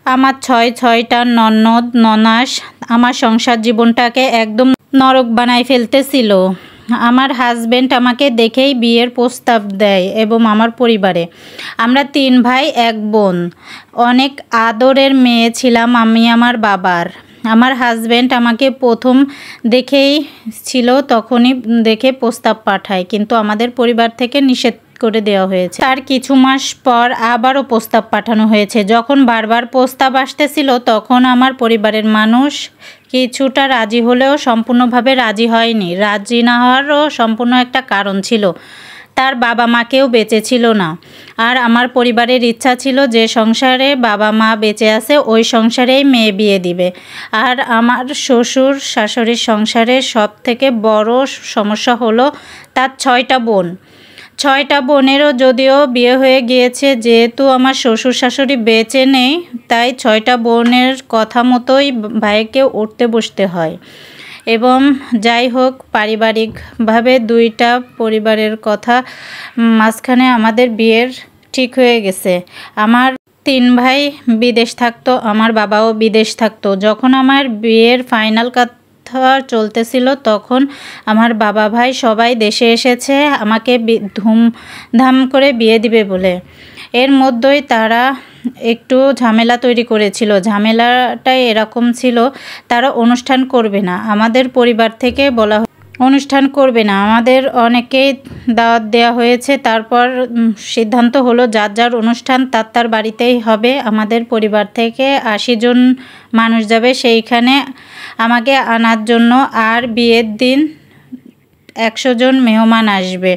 আমার ছয়টা ননদ ননাস আমার সংসার জীবনটাকে একদম নরক বানায় ফেলতেছিল। আমার হাজবেন্ড আমাকে দেখেই বিয়ের প্রস্তাব দেয় এবং আমার পরিবারে আমরা 3 ভাই 1 বোন। অনেক আদরের মেয়ে ছিলাম আমি আমার বাবার। আমার হাজবেন্ড আমাকে প্রথম দেখেই ছিল তখনই দেখে প্রস্তাব পাঠায়, কিন্তু আমাদের পরিবার থেকে নিষেধ করে দেওয়া হয়েছে। তার কিছু মাস পর আবারও প্রস্তাব পাঠানো হয়েছে। যখন বারবার প্রস্তাব আসতেছিল তখন আমার পরিবারের মানুষ কিছুটা রাজি হলেও সম্পূর্ণভাবে রাজি হয়নি। রাজি না হওয়ারও সম্পূর্ণ একটা কারণ ছিল, তার বাবা মাকেও বেঁচে ছিল না। আর আমার পরিবারের ইচ্ছা ছিল যে সংসারে বাবা মা বেঁচে আছে ওই সংসারেই মেয়ে বিয়ে দিবে। আর আমার শ্বশুর শাশুড়ির সংসারে সবথেকে বড় সমস্যা হলো তার 6টা বোন। 6টা বোনেরও যদিও বিয়ে হয়ে গিয়েছে, যেহেতু আমার শ্বশুর শাশুড়ি বেঁচে নেই তাই 6টা বোনের কথা মতোই ভাইকে উঠতে বসতে হয়। এবং যাই হোক পারিবারিকভাবে 2টা পরিবারের কথা মাঝখানে আমাদের বিয়ের ঠিক হয়ে গেছে। আমার 3 ভাই বিদেশ থাকতো, আমার বাবাও বিদেশ থাকতো। যখন আমার বিয়ের ফাইনাল চলতেছিল তখন আমার বাবা ভাই সবাই দেশে এসেছে আমাকে ধুমধাম করে বিয়ে দিবে বলে। এর মধ্যেই তারা একটু ঝামেলা তৈরি করেছিল। ঝামেলাটা এরকম ছিল, তারা অনুষ্ঠান করবে না। আমাদের পরিবার থেকে বলা অনুষ্ঠান করবে না, আমাদের অনেকেই দাওয়াত দেওয়া হয়েছে। তারপর সিদ্ধান্ত হলো যার যার অনুষ্ঠান তার বাড়িতেই হবে। আমাদের পরিবার থেকে 80 জন মানুষ যাবে সেইখানে আমাকে আনার জন্য, আর বিয়ের দিন 100 জন মেহমান আসবে।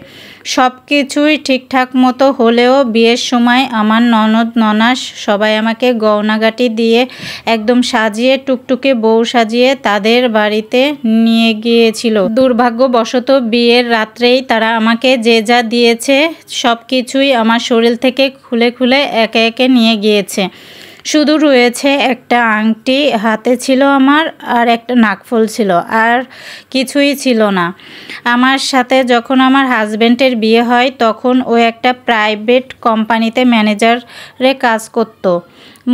সব কিছুই ঠিকঠাক মতো হলেও বিয়ের সময় আমার ননদ ননাস সবাই আমাকে গয়নাগাটি দিয়ে একদম সাজিয়ে টুকটুকে বউ সাজিয়ে তাদের বাড়িতে নিয়ে গিয়েছিল। দুর্ভাগ্যবশত বিয়ের রাত্রেই তারা আমাকে যে যা দিয়েছে সব কিছুই আমার শরীর থেকে খুলে খুলে একে একে নিয়ে গিয়েছে। শুধু রয়েছে একটা আংটি হাতে ছিল আমার, আর একটা নাকফুল ছিল, আর কিছুই ছিল না। আমার সাথে যখন আমার হাজবেন্ডের বিয়ে হয় তখন ও একটা প্রাইভেট কোম্পানিতে ম্যানেজারে কাজ করত।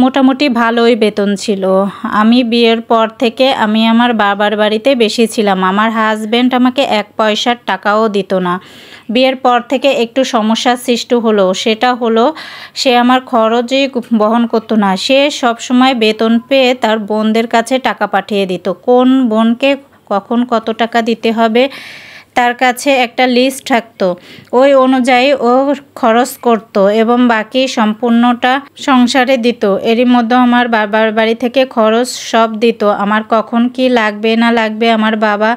মোটামুটি ভালোই বেতন ছিল। আমি বিয়ের পর থেকে আমি আমার বাবার বাড়িতে বেশি ছিলাম। আমার হাজবেন্ড আমাকে 1 পয়সার টাকাও দিত না। বিয়ের পর থেকে একটু সমস্যার সৃষ্টি হলো, সেটা হলো সে আমার খরচই বহন করতো না। সে সবসময় বেতন পেয়ে তার বোনদের কাছে টাকা পাঠিয়ে দিত। কোন বোনকে কখন কত টাকা দিতে হবে তার কাছে একটা লিস্ট থাকতো, ওই অনুযায়ী ও খরচ করত এবং বাকি সম্পূর্ণটা সংসারে দিত। এরই মধ্যে আমার বাবার বাড়ি থেকে খরচ সব দিত। আমার কখন কি লাগবে না লাগবে আমার বাবা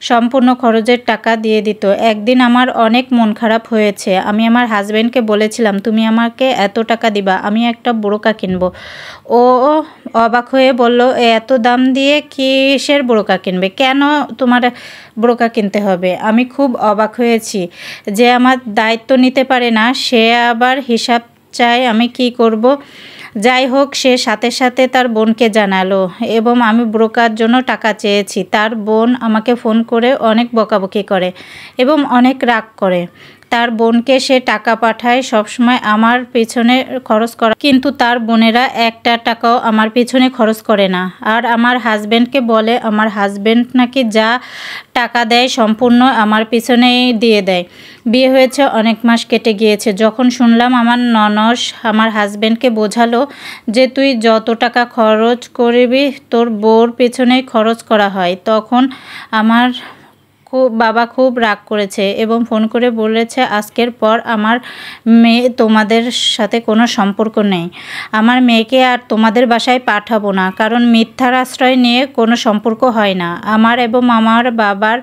সম্পূর্ণ খরচের টাকা দিয়ে দিত। একদিন আমার অনেক মন খারাপ হয়েছে। আমি আমার হাজবেন্ডকে বলেছিলাম তুমি আমাকে এত টাকা দিবা, আমি একটা বোরকা কিনবো। ও অবাক হয়ে বলল এত দাম দিয়ে কিসের বোরকা কিনবে, কেন তোমার বোরকা কিনতে হবে? আমি খুব অবাক হয়েছি যে আমার দায়িত্ব নিতে পারে না, সে আবার হিসাব চায়, আমি কি করব? যাই হোক সে সাথে সাথে তার বোনকে জানালো এবং আমি বোরকার জন্য টাকা চেয়েছি। তার বোন আমাকে ফোন করে অনেক বকাবকি করে এবং অনেক রাগ করে। তার বোনকে সে টাকা পাঠায় সবসময় আমার পিছনে খরচ করা, কিন্তু তার বোনেরা একটা টাকাও আমার পিছনে খরচ করে না। আর আমার হাজবেন্ডকে বলে আমার হাজবেন্ড নাকি যা টাকা দেয় সম্পূর্ণ আমার পিছনেই দিয়ে দেয়। বিয়ে হয়েছে অনেক মাস কেটে গিয়েছে। যখন শুনলাম আমার ননস আমার হাজবেন্ডকে বোঝালো যে তুই যত টাকা খরচ করবি তোর বউর পেছনেই খরচ করা হয়, তখন আমার বাবা খুব রাগ করেছে এবং ফোন করে বলেছে আজকের পর আমার মেয়ে তোমাদের সাথে কোনো সম্পর্ক নেই। আমার মেয়েকে আর তোমাদের বাসায় পাঠাবো না, কারণ মিথ্যার আশ্রয় নিয়ে কোনো সম্পর্ক হয় না। আমার এবং আমার বাবার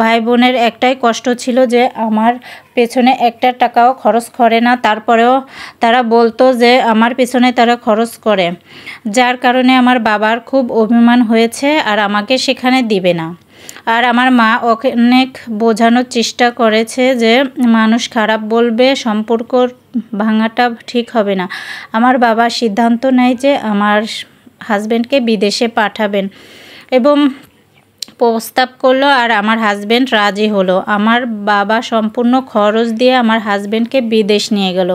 ভাই বোনের একটাই কষ্ট ছিল যে আমার পেছনে একটা টাকাও খরচ করে না, তারপরেও তারা বলতো যে আমার পেছনে তারা খরচ করে, যার কারণে আমার বাবার খুব অভিমান হয়েছে আর আমাকে সেখানে দিবে না। আর আমার মা অনেক বোঝানোর চেষ্টা করেছে যে মানুষ খারাপ বলবে, সম্পর্ক ভাঙাটা ঠিক হবে না। আমার বাবা সিদ্ধান্ত নেয় যে আমার হাজবেন্ডকে বিদেশে পাঠাবেন এবং প্রস্তাব করলো, আর আমার হাজবেন্ড রাজি হলো। আমার বাবা সম্পূর্ণ খরচ দিয়ে আমার হাজবেন্ডকে বিদেশ নিয়ে গেল।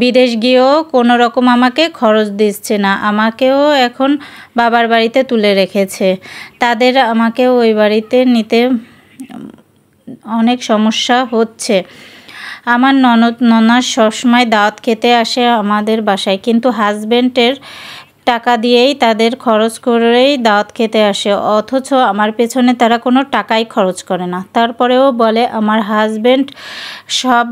বিদেশ গিয়েও কোনো রকম আমাকে খরচ দিচ্ছে না, আমাকেও এখন বাবার বাড়িতে তুলে রেখেছে। তাদের আমাকে ওই বাড়িতে নিতে অনেক সমস্যা হচ্ছে। আমার ননদ ননাস সবসময় দাওয়াত খেতে আসে আমাদের বাসায়, কিন্তু হাজব্যান্ডের টাকা দিয়েই তাদের খরচ করেই দাওয়াত খেতে আসে, অথচ আমার পেছনে তারা কোনো টাকাই খরচ করে না। তারপরেও বলে আমার হাজব্যান্ড সব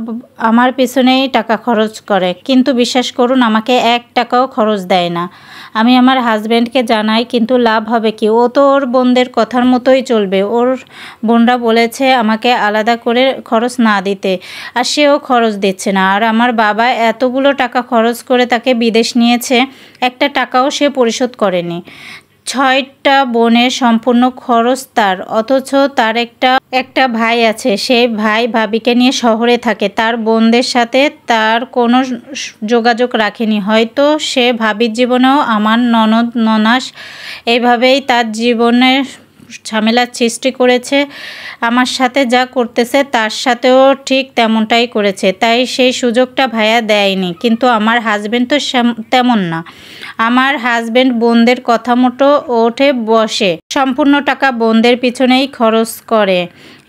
আমার পেছনেই টাকা খরচ করে, কিন্তু বিশ্বাস করুন আমাকে 1 টাকাও খরচ দেয় না। আমি আমার হাজব্যান্ডকে জানাই, কিন্তু লাভ হবে কি? ও তো ওর বোনদের কথার মতোই চলবে। ওর বোনরা বলেছে আমাকে আলাদা করে খরচ না দিতে, আর সেও খরচ দিচ্ছে না। আর আমার বাবা এতগুলো টাকা খরচ করে তাকে বিদেশ নিয়েছে, একটা টাকাও সে পরিশোধ করেনি। 6টা বোনের সম্পূর্ণ খরচ তার, অথচ তার একটা ভাই আছে, সেই ভাই ভাবিকে নিয়ে শহরে থাকে, তার বোনদের সাথে তার কোনো যোগাযোগ রাখেনি। হয়তো সে ভাবির জীবনেও আমার ননদ ননাস এইভাবেই তার জীবনে ঝামেলার সৃষ্টি করেছে। আমার সাথে যা করতেছে তার সাথেও ঠিক তেমনটাই করেছে, তাই সেই সুযোগটা ভাইয়া দেয়নি। কিন্তু আমার হাজব্যান্ড তো তেমন না। আমার হাজব্যান্ড বোনদের কথা মতো ওঠে বসে, সম্পূর্ণ টাকা বোনদের পিছনেই খরচ করে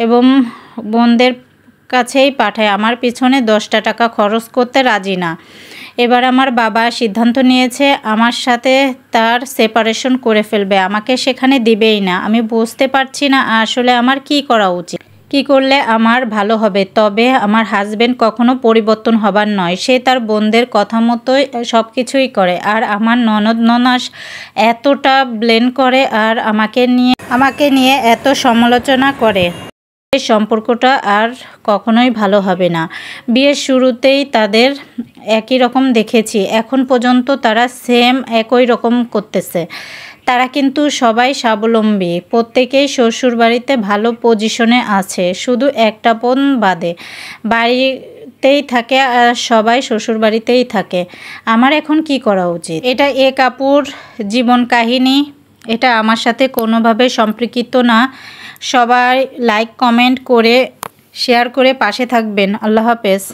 এবং বোনদের কাছেই পাঠায়। আমার পিছনে 10টা টাকা খরচ করতে রাজি না। এবার আমার বাবা সিদ্ধান্ত নিয়েছে আমার সাথে তার সেপারেশন করে ফেলবে, আমাকে সেখানে দিবেই না। আমি বুঝতে পারছি না আসলে আমার কি করা উচিত, কি করলে আমার ভালো হবে। তবে আমার হাজব্যান্ড কখনো পরিবর্তন হবার নয়, সে তার বোনদের কথা মতোই সব কিছুই করে। আর আমার ননদ ননাস এতটা ব্লেম করে আর আমাকে নিয়ে এত সমালোচনা করে, এই সম্পর্কটা আর কখনোই ভালো হবে না। বিয়ের শুরুতেই তাদের একই রকম দেখেছি, এখন পর্যন্ত তারা সেম একই রকম করতেছে। তারা কিন্তু সবাই স্বাবলম্বী, প্রত্যেকেই শ্বশুর বাড়িতে ভালো পজিশনে আছে, শুধু একটা বোন বাদে বাড়িতেই থাকে আর সবাই শ্বশুর বাড়িতেই থাকে। আমার এখন কি করা উচিত? এটা এক আপুর জীবন কাহিনী, এটা আমার সাথে কোনোভাবে সম্পর্কিত না। সবাই লাইক কমেন্ট করে শেয়ার করে পাশে থাকবেন। আল্লাহ হাফেজ।